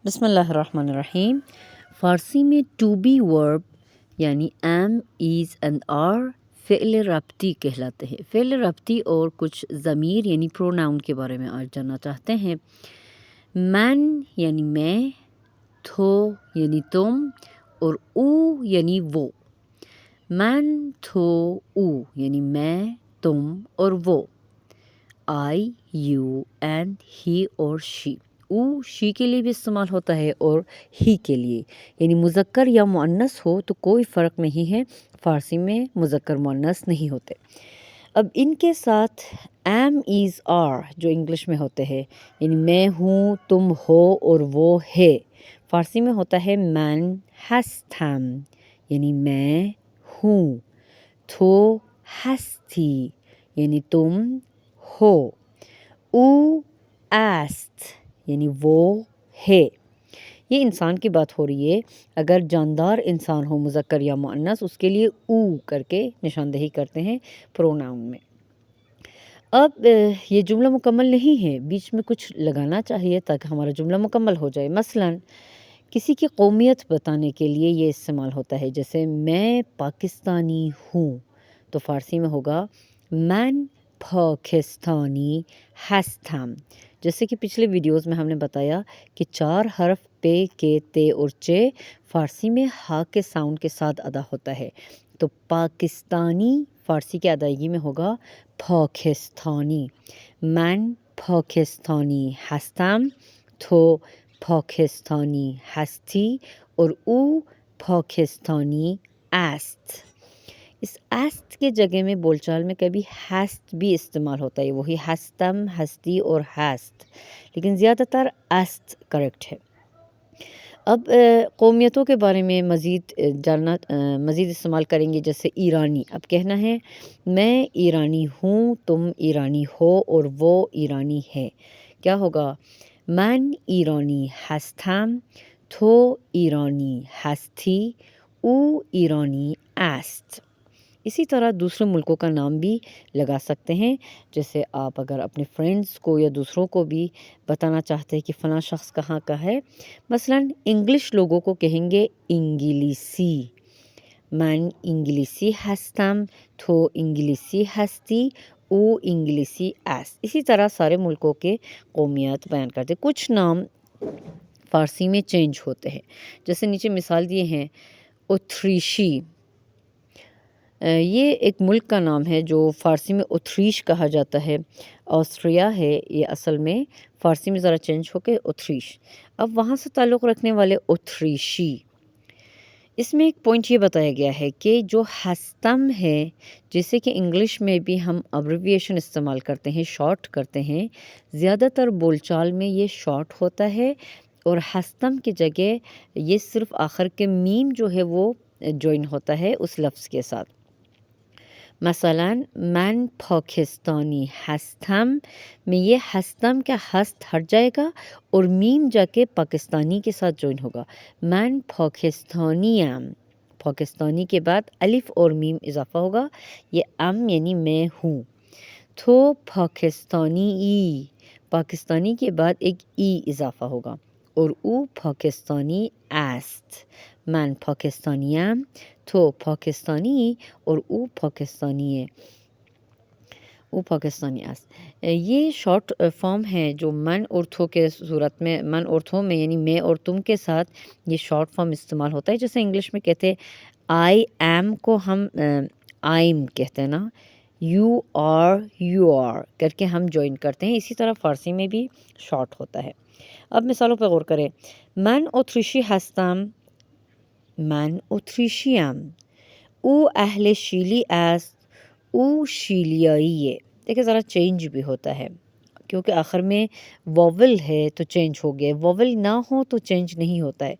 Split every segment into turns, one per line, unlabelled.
بسم اللہ الرحمن الرحیم۔ فارسی میں ٹو بی ورب یعنی ایم، ایز اینڈ آر فعل ربطی کہلاتے ہیں۔ فعل ربطی اور کچھ ضمیر یعنی پروناؤن کے بارے میں آج جاننا چاہتے ہیں۔ من یعنی میں، تھو یعنی تم اور او یعنی وہ۔ من، تھو، او یعنی میں، تم اور وہ۔ آئی، یو اینڈ ہی اور شی۔ او شی کے لیے بھی استعمال ہوتا ہے اور ہی کے لیے، یعنی مذکر یا مؤنث ہو تو کوئی فرق نہیں ہے، فارسی میں مذکر مؤنث نہیں ہوتے۔ اب ان کے ساتھ ایم، ایز، آر جو انگلش میں ہوتے ہیں، یعنی میں ہوں، تم ہو اور وہ ہے، فارسی میں ہوتا ہے من هستم یعنی میں ہوں، تو ہستی یعنی تم ہو، او است یعنی وہ ہے۔ یہ انسان کی بات ہو رہی ہے، اگر جاندار انسان ہو مذکر یا مؤنث اس کے لیے او کر کے نشاندہی کرتے ہیں پروناؤن میں۔ اب یہ جملہ مکمل نہیں ہے، بیچ میں کچھ لگانا چاہیے تاکہ ہمارا جملہ مکمل ہو جائے۔ مثلاً کسی کی قومیت بتانے کے لیے یہ استعمال ہوتا ہے، جیسے میں پاکستانی ہوں تو فارسی میں ہوگا من پاکستانی هستم۔ جیسے کہ پچھلے ویڈیوز میں ہم نے بتایا کہ 4 حرف پے، کے، تے اور چے فارسی میں ہا کے ساؤنڈ کے ساتھ ادا ہوتا ہے، تو پاکستانی فارسی کی ادائیگی میں ہوگا پاکستانی۔ من پاکستانی هستم، تو پاکستانی هستی اور او پاکستانی است۔ اس است کے جگہ میں بول چال میں کبھی ہست بھی استعمال ہوتا ہے، وہی ہستم، ہستی اور ہست، لیکن زیادہ تر است کریکٹ ہے۔ اب قومیتوں کے بارے میں مزید مزید استعمال کریں گے، جیسے ایرانی۔ اب کہنا ہے میں ایرانی ہوں، تم ایرانی ہو اور وہ ایرانی ہے، کیا ہوگا؟ من ایرانی هستم، تو ایرانی هستی، او ایرانی است۔ اسی طرح دوسرے ملکوں کا نام بھی لگا سکتے ہیں، جیسے آپ اگر اپنے فرینڈز کو یا دوسروں کو بھی بتانا چاہتے ہیں کہ فلاں شخص کہاں کا ہے، مثلاً انگلش لوگوں کو کہیں گے انگلیسی۔ من انگلیسی هستم، تو انگلیسی هستی، او انگلیسی است۔ اسی طرح سارے ملکوں کے قومیات بیان کرتے ہیں۔ کچھ نام فارسی میں چینج ہوتے ہیں، جیسے نیچے مثال دیے ہیں اتریشی۔ یہ ایک ملک کا نام ہے جو فارسی میں اتریش کہا جاتا ہے، آسٹریا ہے یہ اصل میں، فارسی میں ذرا چینج ہو کے اتریش۔ اب وہاں سے تعلق رکھنے والے اتریشی، اس میں ایک پوائنٹ یہ بتایا گیا ہے کہ جو ہستم ہے، جیسے کہ انگلش میں بھی ہم ابریویشن استعمال کرتے ہیں، شارٹ کرتے ہیں، زیادہ تر بول چال میں یہ شارٹ ہوتا ہے، اور ہستم کی جگہ یہ صرف آخر کے میم جو ہے وہ جوائن ہوتا ہے اس لفظ کے ساتھ۔ مثلاً من پاکستانی هستم میں یہ ہستم کا ہست ہٹ جائے گا اور میم جا کے پاکستانی کے ساتھ جوائن ہوگا۔ من پاکستانی ام، پاکستانی کے بعد الف اور میم اضافہ ہوگا، یہ ام یعنی میں ہوں۔ تو پاکستانی ای، پاکستانی کے بعد ایک ای اضافہ ہوگا، اور او پاکستانی است۔ من پاکستانی ام، تو پاکستانی اور او پاکستانی ہے، او پاکستانی است۔ یہ شارٹ فارم ہے جو من اور تھو کے صورت میں، من اور تھو میں یعنی میں اور تم کے ساتھ یہ شارٹ فارم استعمال ہوتا ہے، جیسے انگلش میں کہتے ہیں آئی ایم کو ہم آئیم کہتے ہیں نا، یو آر یو آر کر کے ہم جوائن کرتے ہیں، اسی طرح فارسی میں بھی شارٹ ہوتا ہے۔ اب مثالوں پہ غور کریں۔ من اتریشی هستم، من اتریشی ام، او اہل شیلی است، او شیلیایی ہے۔ دیکھیں ذرا چینج بھی ہوتا ہے، کیونکہ آخر میں واول ہے تو چینج ہو گیا، واول نہ ہو تو چینج نہیں ہوتا ہے۔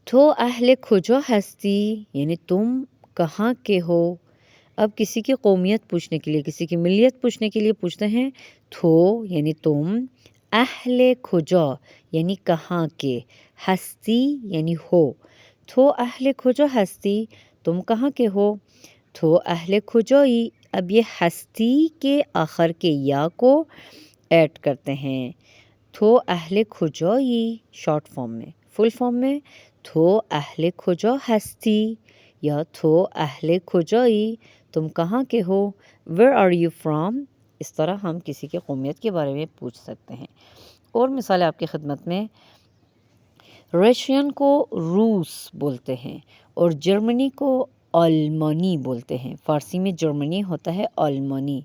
تو اہل کجا ہستی یعنی تم کہاں کے ہو۔ اب کسی کی قومیت پوچھنے کے لیے، کسی کی ملیت پوچھنے کے لیے پوچھتے ہیں تو یعنی تم، اہل کجا یعنی کہاں کے، ہستی یعنی ہو۔ تو اہل کجا ہستی، تم کہاں کے ہو، تو اہل کجایی۔ اب یہ ہستی کے آخر کے یا کو ایڈ کرتے ہیں، تو اهل کجایی شارٹ فارم میں. فل فارم میں تو اهل کجا هستی یا تو اهل کجایی تم کہاں کے ہو. where are you from اس طرح ہم کسی کے قومیت کے بارے میں پوچھ سکتے ہیں. اور مثال آپ کی خدمت میں رشین کو روس بولتے ہیں اور جرمنی کو آلمانی بولتے ہیں. فارسی میں جرمنی ہوتا ہے آلمانی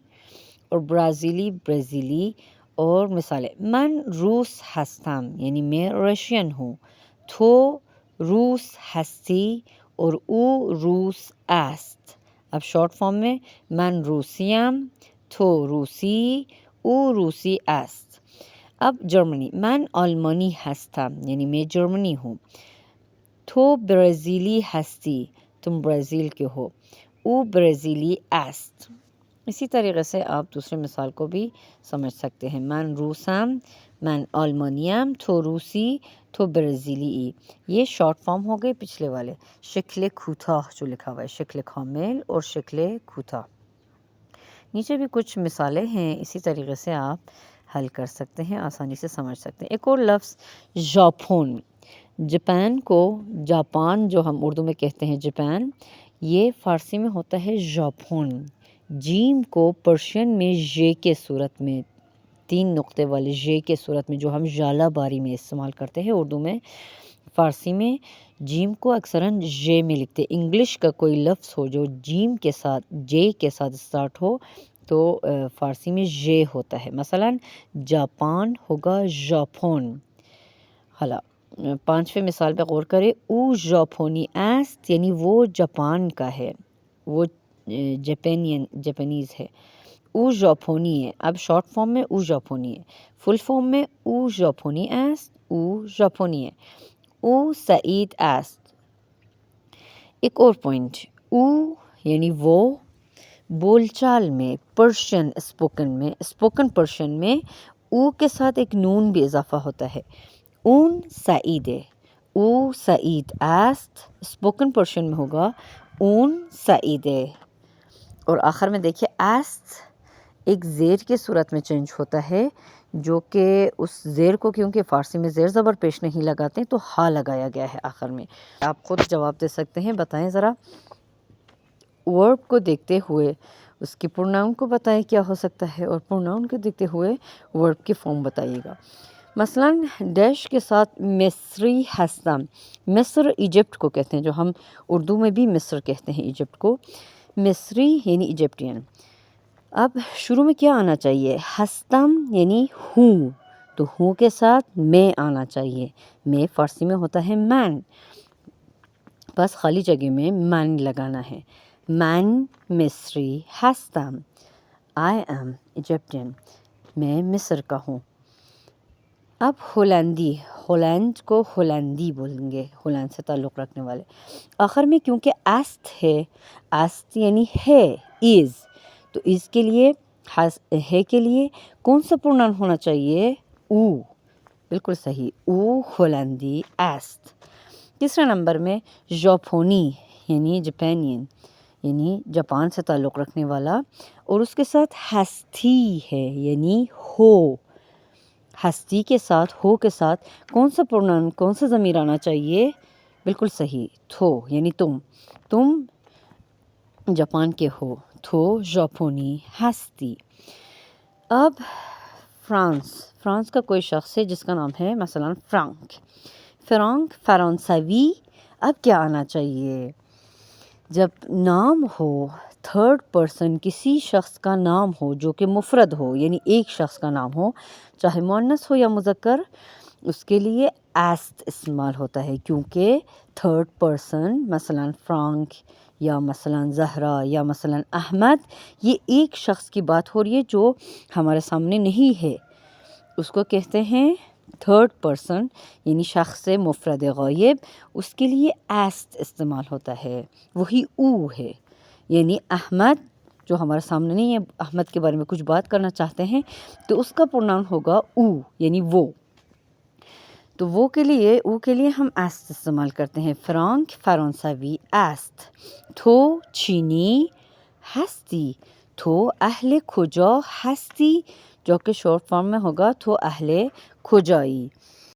اور برازیلی. اور مثالیں من روس هستم یعنی میں رشین ہوں. تو روس هستی اور او روس است. اب شارٹ فارم میں من روسیم تو روسی او روسی است. اب جرمنی من آلمانی هستم یعنی میں جرمنی ہوں. تو برازیلی هستی تم برازیل کے ہو. او برازیلی است. اسی طریقے سے آپ دوسرے مثال کو بھی سمجھ سکتے ہیں. من روسم من آلمانیم تو روسی تو برازیلی. یہ شارٹ فارم ہو گئے پچھلے والے. شکل کوتاه جو لکھا ہوا ہے شکل کامل اور شکل کوتاه. نیچے بھی کچھ مثالیں ہیں اسی طریقے سے آپ حل کر سکتے ہیں آسانی سے سمجھ سکتے ہیں. ایک اور لفظ ژاپن. جاپان کو جاپان جو ہم اردو میں کہتے ہیں جاپان یہ فارسی میں ہوتا ہے ژاپن. جیم کو پرشین میں ژ کے صورت میں 3 نقطے والے ژ کے صورت میں جو ہم ژالہ باری میں استعمال کرتے ہیں اردو میں فارسی میں جیم کو اکثراً ژ میں لکھتے. انگلش کا کوئی لفظ ہو جو جیم کے ساتھ جے کے ساتھ اسٹارٹ ہو تو فارسی میں ژ ہوتا ہے. مثلا جاپان ہوگا ژاپن. حالا 5ویں مثال پہ غور کرے. او ژاپنی است یعنی وہ جاپان کا ہے وہ جاپانیز ہے. او ژاپنی ہے. اب شارٹ فارم میں او ژاپنی ہے. فل فارم میں او ژاپنی است او ژاپنی ہے. او سعید است. ایک اور پوائنٹ او یعنی وہ بول چال میں پرشین اسپوکن پرشین میں او کے ساتھ ایک نون بھی اضافہ ہوتا ہے. اون سعید ہے. او سعید است. اسپوکن پرشین میں ہوگا اون سعید ہے. اور آخر میں دیکھیے است ایک زیر کے صورت میں چینج ہوتا ہے جو کہ اس زیر کو کیونکہ فارسی میں زیر زبر پیش نہیں لگاتے تو ہا لگایا گیا ہے آخر میں. آپ خود جواب دے سکتے ہیں. بتائیں ذرا ورب کو دیکھتے ہوئے اس کی پروناؤن کو بتائیں کیا ہو سکتا ہے اور پروناؤن کو دیکھتے ہوئے ورب کی فارم بتائیے گا. مثلا ڈیش کے ساتھ مصری ہستم. مصر ایجپٹ کو کہتے ہیں جو ہم اردو میں بھی مصر کہتے ہیں ایجپٹ کو. مصری یعنی ایجپٹین. اب شروع میں کیا آنا چاہیے؟ ہستم یعنی ہوں تو ہوں کے ساتھ میں آنا چاہیے. میں فارسی میں ہوتا ہے من. بس خالی جگہ میں من لگانا ہے. من مصری ہستم. I am ایجپٹین. میں مصر کا ہوں. اب ہولندی. ہولینڈ کو ہولندی بولیں گے ہولینڈ سے تعلق رکھنے والے. آخر میں کیونکہ است ہے است یعنی ہے از تو اس کے لیے ہے کے لیے کون سا پروناؤن ہونا چاہیے؟ او. بالکل صحیح. او ہولندی است. تیسرے نمبر میں ژاپنی یعنی جاپانین یعنی جاپان سے تعلق رکھنے والا اور اس کے ساتھ ہستی ہے یعنی ہو. ہستی کے ساتھ ہو کے ساتھ کون سا پروناؤن کون سا ضمیر آنا چاہیے؟ بالکل صحیح تھو یعنی تم جاپان کے ہو. تھو ژاپنی ہستی. اب فرانس کا کوئی شخص ہے جس کا نام ہے مثلا فرانک فرانسوی. اب کیا آنا چاہیے؟ جب نام ہو تھرڈ پرسن کسی شخص کا نام ہو جو کہ مفرد ہو یعنی ایک شخص کا نام ہو چاہے مؤنث ہو یا مذکر اس کے لیے است استعمال ہوتا ہے کیونکہ تھرڈ پرسن مثلا فرانک یا مثلا زہرا یا مثلا احمد یہ ایک شخص کی بات ہو رہی ہے جو ہمارے سامنے نہیں ہے. اس کو کہتے ہیں تھرڈ پرسن یعنی شخص مفرد غائب. اس کے لیے است استعمال ہوتا ہے وہی او ہے. یعنی احمد جو ہمارے سامنے نہیں ہے احمد کے بارے میں کچھ بات کرنا چاہتے ہیں تو اس کا پروناؤن ہوگا او یعنی وہ. تو وہ کے لیے ہم است استعمال کرتے ہیں. فرانک فرانسوی است. تو چینی ہستی تو اهل کجا هستی جو کہ شورٹ فارم میں ہوگا تو اهل کجایی.